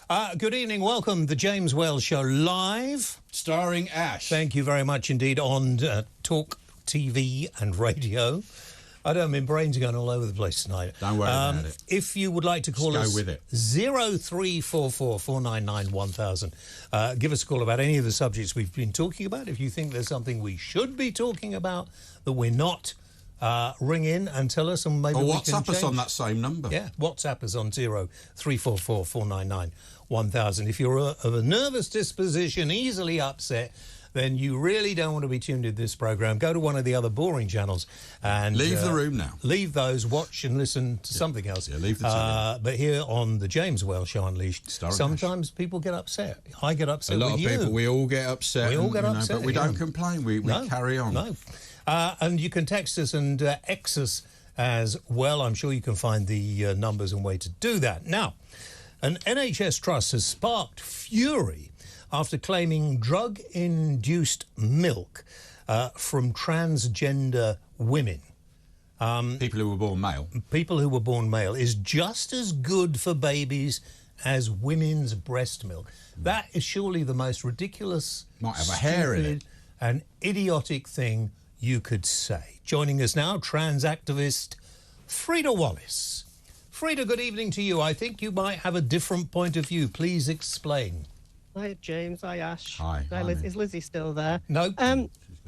Good evening. Welcome. The James Wells Show live. Starring Ash. Thank you very much indeed on Talk TV and radio. I don't mean brains are going all over the place tonight. Don't worry about it. If you would like to call Just us, go with it. 0344 499 1000. Give us a call about any of the subjects we've been talking about. If you think there's something we should be talking about that we're not, ring in and tell us, and maybe or we WhatsApp can us on that same number. Yeah, WhatsApp us on 0344 499 1000. If you're of a nervous disposition, easily upset, then you really don't want to be tuned into this programme. Go to one of the other boring channels and... Leave the room now. Leave those, watch and listen to something else. Yeah, leave the telly. But here on the James Wells Show Unleashed, sometimes people get upset. I get upset A lot with of people, you. we all get upset. We all get upset, but we don't complain. We carry on. No. And you can text us and X us as well. I'm sure you can find the numbers and way to do that. Now, an NHS trust has sparked fury after claiming drug-induced milk from transgender women. People who were born male. People who were born male is just as good for babies as women's breast milk. That is surely the most ridiculous, Might have a hair in it. and idiotic thing you could say. Joining us now, trans activist Frida Wallace. Frida, good evening to you. I think you might have a different point of view. Please explain. Hi, James. Hi, Ash. Hi. Liz. Is Lizzie still there? No.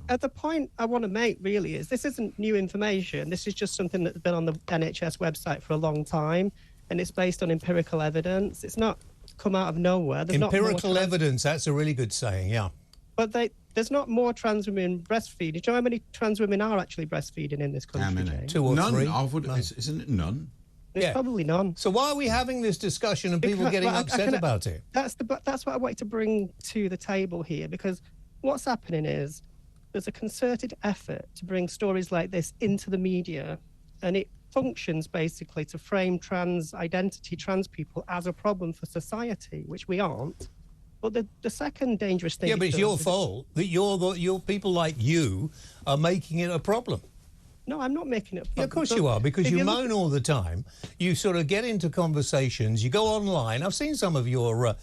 At the point I want to make really is this isn't new information. This is just something that's been on the NHS website for a long time, and it's based on empirical evidence. It's not come out of nowhere. There's Empirical evidence, that's a really good saying, yeah. But there's not more trans women breastfeeding. Do you know how many trans women are actually breastfeeding in this country? How many? James? 2 or None. 3. Isn't it none? There's probably none. So why are we having this discussion and people getting upset about it? That's what I wanted to bring to the table here, because what's happening is there's a concerted effort to bring stories like this into the media, and it functions basically to frame trans identity, trans people as a problem for society, which we aren't. But the second dangerous thing... Yeah, but it's your fault that your people like you are making it a problem. No, I'm not making it a problem. Yeah, of course you are, because you moan all the time. You sort of get into conversations. You go online. I've seen some of your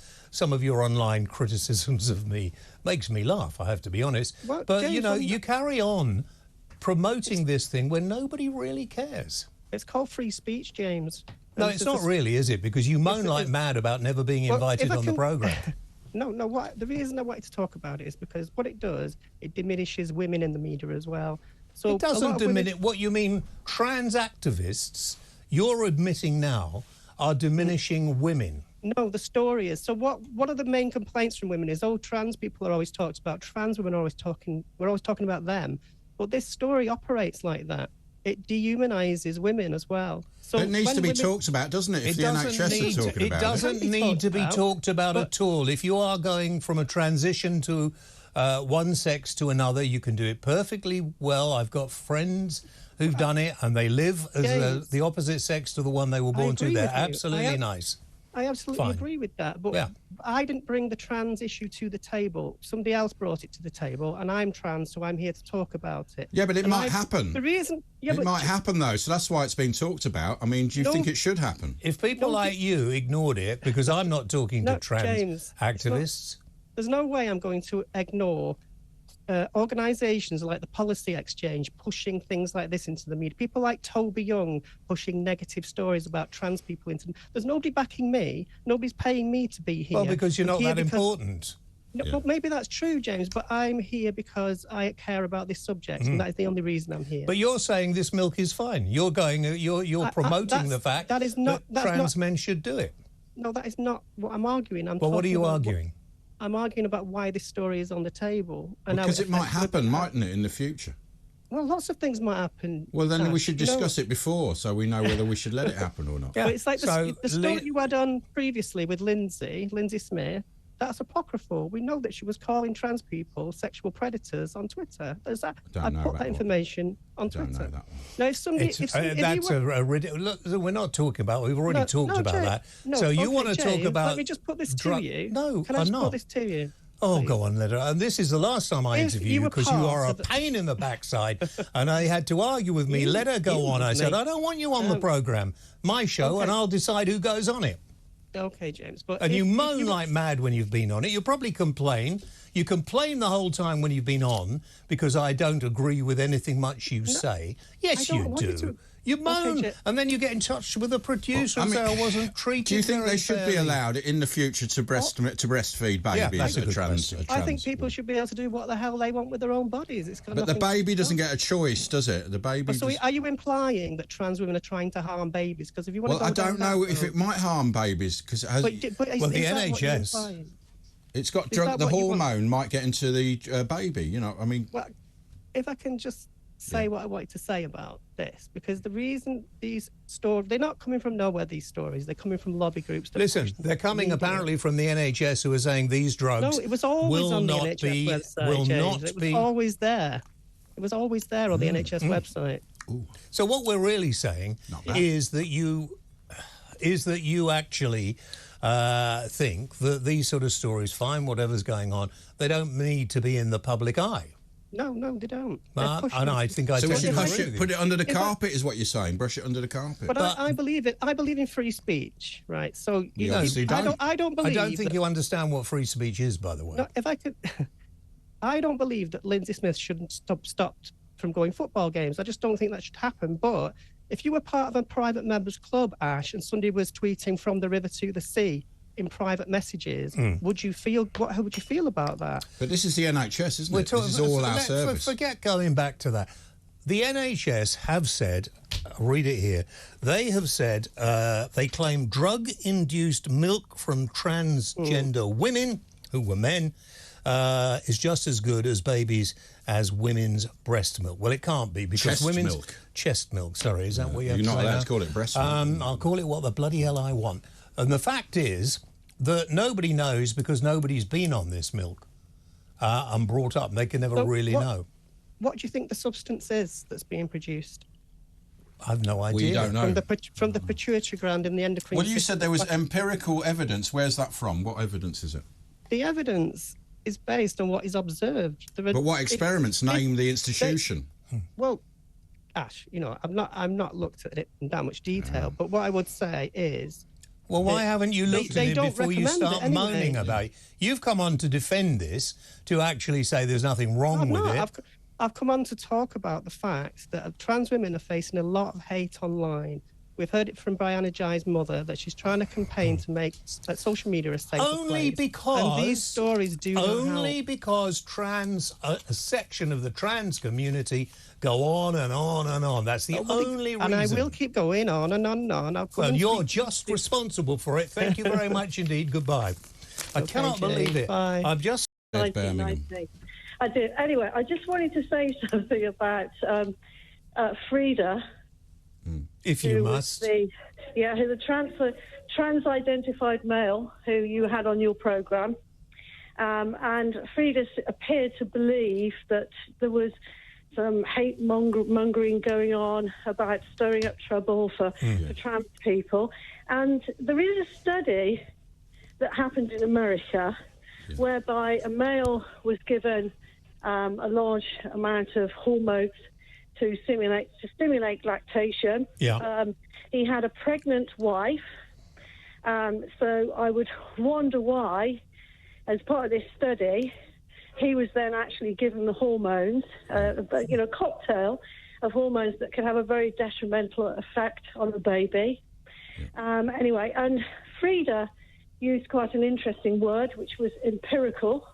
online criticisms of me. Makes me laugh, I have to be honest. Well, but, James, you carry on promoting this thing when nobody really cares. It's called free speech, James. No, it's not really, is it? Because you moan like mad about never being invited on the programme. No, the reason I wanted to talk about it is because what it does, it diminishes women in the media as well. So it doesn't diminish. What you mean, trans activists, you're admitting now, are diminishing women. No, the story is. So what are the main complaints from women is, trans people are always talked about. Trans women are always talking. We're always talking about them. But this story operates like that. It dehumanises women as well. So it needs to be talked about, doesn't it? If the NHS are talking about it. It doesn't need to be talked about at all. If you are going from a transition to one sex to another, you can do it perfectly well. I've got friends who've done it, and they live as the opposite sex to the one they were born to. They're absolutely nice. I absolutely agree with that. But I didn't bring the trans issue to the table. Somebody else brought it to the table, and I'm trans, so I'm here to talk about it. Yeah, but it might happen. The reason... it might happen, though, so that's why it's been talked about. I mean, do you think it should happen? If people like you ignored it, because I'm not talking to trans activists... There's no way I'm going to ignore organisations like the Policy Exchange pushing things like this into the media. People like Toby Young pushing negative stories about trans people into... There's nobody backing me. Nobody's paying me to be here. Well, because you're not that important. No, well, maybe that's true, James, but I'm here because I care about this subject, and that is the only reason I'm here. But you're saying this milk is fine. You're promoting the fact that trans men should do it. No, that is not what I'm arguing. Well, what are you arguing? I'm arguing about why this story is on the table. Because it might happen, mightn't it, in the future? Well, lots of things might happen. Well, then we should discuss it before, so we know whether we should let it happen or not. Yeah. But it's like the story you had on previously with Lindsay Smith. That's apocryphal. We know that she was calling trans people sexual predators on Twitter. There's that. I put that information on Twitter. Don't know that one. Now, if somebody, that's a ridiculous. Look, we're not talking about. We've already talked about that. So you want to talk about? Let me just put this to you. No, can I just put this to you? Oh, go on, let her. And this is the last time I interview you because you are a pain in the backside, and I had to argue with me. Let her go on. I said, I don't want you on the programme. My show, and I'll decide who goes on it. Okay, James. But And you moan if like mad when you've been on it. You probably complain. You complain the whole time when you've been on because I don't agree with anything much you say. Yes, you do. You moan, and then you get in touch with the producer and say I wasn't treated. Do you think very they should fairly. be allowed in the future to breastfeed babies? Yeah, that's a good question. I think people should be able to do what the hell they want with their own bodies. It's got But the nothing baby to doesn't get a choice, does it? The baby. So are you implying that trans women are trying to harm babies? Because if you want Well, to I go don't know if it might harm babies because it has. But well, the NHS. It's got drug. The hormone might get into the baby. You know, I mean. Well, if I can just say what I wanted to say about this, because the reason these stories, they're not coming from nowhere, these stories. They're coming from lobby groups. Listen, they're coming apparently from the NHS, who are saying these drugs No, it was always on the NHS website, James. It was always there. It was always there on the NHS website. Ooh. So what we're really saying is that you actually think that these sort of stories, fine, whatever's going on, they don't need to be in the public eye. No, they don't. And I think I so totally we agree should with you. put it under the carpet, is what you're saying? Brush it under the carpet. But I believe it. I believe in free speech, right? So you obviously don't. I don't believe. I don't think you understand what free speech is, by the way. No, if I could, I don't believe that Lindsay Smith shouldn't stopped from going football games. I just don't think that should happen. But if you were part of a private members club, Ash, and somebody was tweeting from the river to the sea in private messages, how would you feel about that? But this is the NHS, isn't it? This is all our service. Forget going back to that. The NHS have said, I'll read it here, they have said they claim drug-induced milk from transgender women, who were men, is just as good as babies as women's breast milk. Well, it can't be because chest milk, sorry, is that what you have to say? You're not allowed now? to call it breast milk. I'll call it what the bloody hell I want. And the fact is that nobody knows because nobody's been on this milk and brought up. They can never really know. What do you think the substance is that's being produced? I've no idea. We don't know. From the pituitary gland in the endocrine Well, you system. said there was empirical evidence. Where's that from? What evidence is it? The evidence is based on what is observed. But what experiments? Name the institution. Well, Ash, I'm not looked at it in that much detail, but what I would say is... Well, why haven't you looked at it before you start moaning about it? You've come on to defend this, to actually say there's nothing wrong with it. I've come on to talk about the fact that trans women are facing a lot of hate online. We've heard it from Brianna Jai's mother that she's trying to campaign to make social media a safer Only place. because... And these stories do not Only help. because a section of the trans community go on and on and on. That's the only reason. And I will keep going on and on and on. Well, you're just responsible for it. Thank you very much indeed. Goodbye. I cannot believe it. Bye. I've just... Birmingham. I did. Anyway, I just wanted to say something about Frida. If you must. Who's the trans-identified male who you had on your programme. And Frida appeared to believe that there was some hate mongering going on about stirring up trouble for trans people. And there is a study that happened in America whereby a male was given a large amount of hormones to stimulate lactation. He had a pregnant wife. So I would wonder why, as part of this study, he was then actually given the hormones, a cocktail of hormones that could have a very detrimental effect on the baby. Anyway, and Frida used quite an interesting word, which was empirical.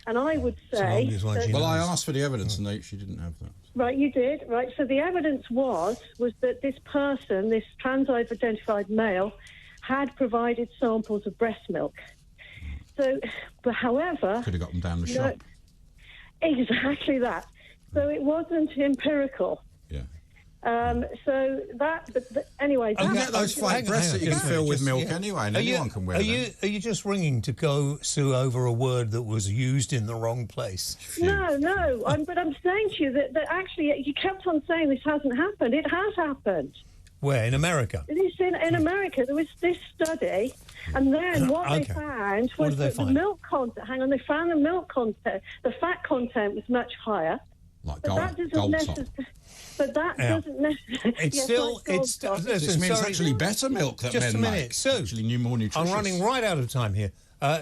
And I would say... Well, I asked for the evidence and she didn't have that. Right, you did. Right, so the evidence was that this person, this trans-identified male, had provided samples of breast milk. So, but however... Could have got them down the shop. Exactly that. So it wasn't empirical. Yeah. So that... But anyway... You get those fake breasts that you can fill with milk anyway, and anyone can wear them. Are you just ringing to go sue over a word that was used in the wrong place? No. But I'm saying to you that actually you kept on saying this hasn't happened. It has happened. Where? In America? In America, there was this study, and then what they found was that the milk content... Hang on, they found the milk content, the fat content was much higher. Like But that doesn't gold top. necessarily. But that doesn't necessarily. It's still, listen, This means sorry, actually better milk that just men a minute, make. Sue. Actually, more nutritious. I'm running right out of time here.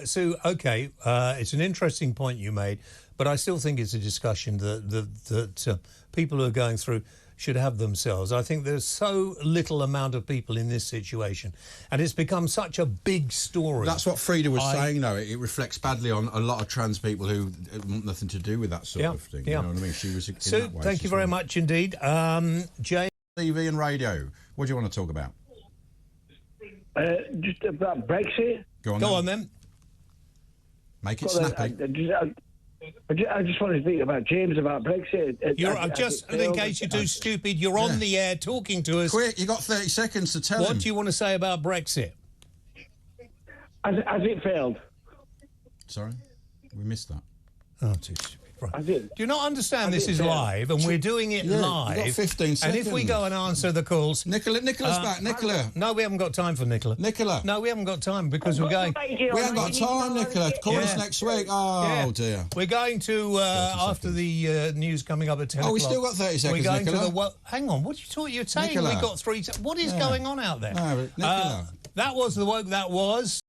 Sue, okay, it's an interesting point you made, but I still think it's a discussion that people who are going through should have themselves. I think there's so little amount of people in this situation, and it's become such a big story. That's what Frida was saying, though. It reflects badly on a lot of trans people who want nothing to do with that sort of thing. You know what I mean? She was in Sue, that way. thank you very much indeed. Jane? TV and radio. What do you want to talk about? Just about Brexit. Go on then. Make it snappy. I just want to speak about James about Brexit. In case you're too stupid, you're on the air talking to us. Quick, you got 30 seconds to tell him. What do you want to say about Brexit? Has it failed? Sorry, we missed that. Oh, too stupid. Right. Do you not understand this is live and we're doing it live? You've got 15 seconds. And if we go and answer the calls... Nicola's back. Nicola. No, we haven't got time for Nicola. Nicola. No, we haven't got time because we're going... We haven't got time, Nicola. Call us next week. Oh, dear. We're going to, after the news coming up at 10 o'clock... Oh, we still got 30 seconds, We're going Nicola. to the... Hang on, what are you talking... You're saying Nicola. we got 3... What is going on out there? No, Nicola. That was the woke, that was...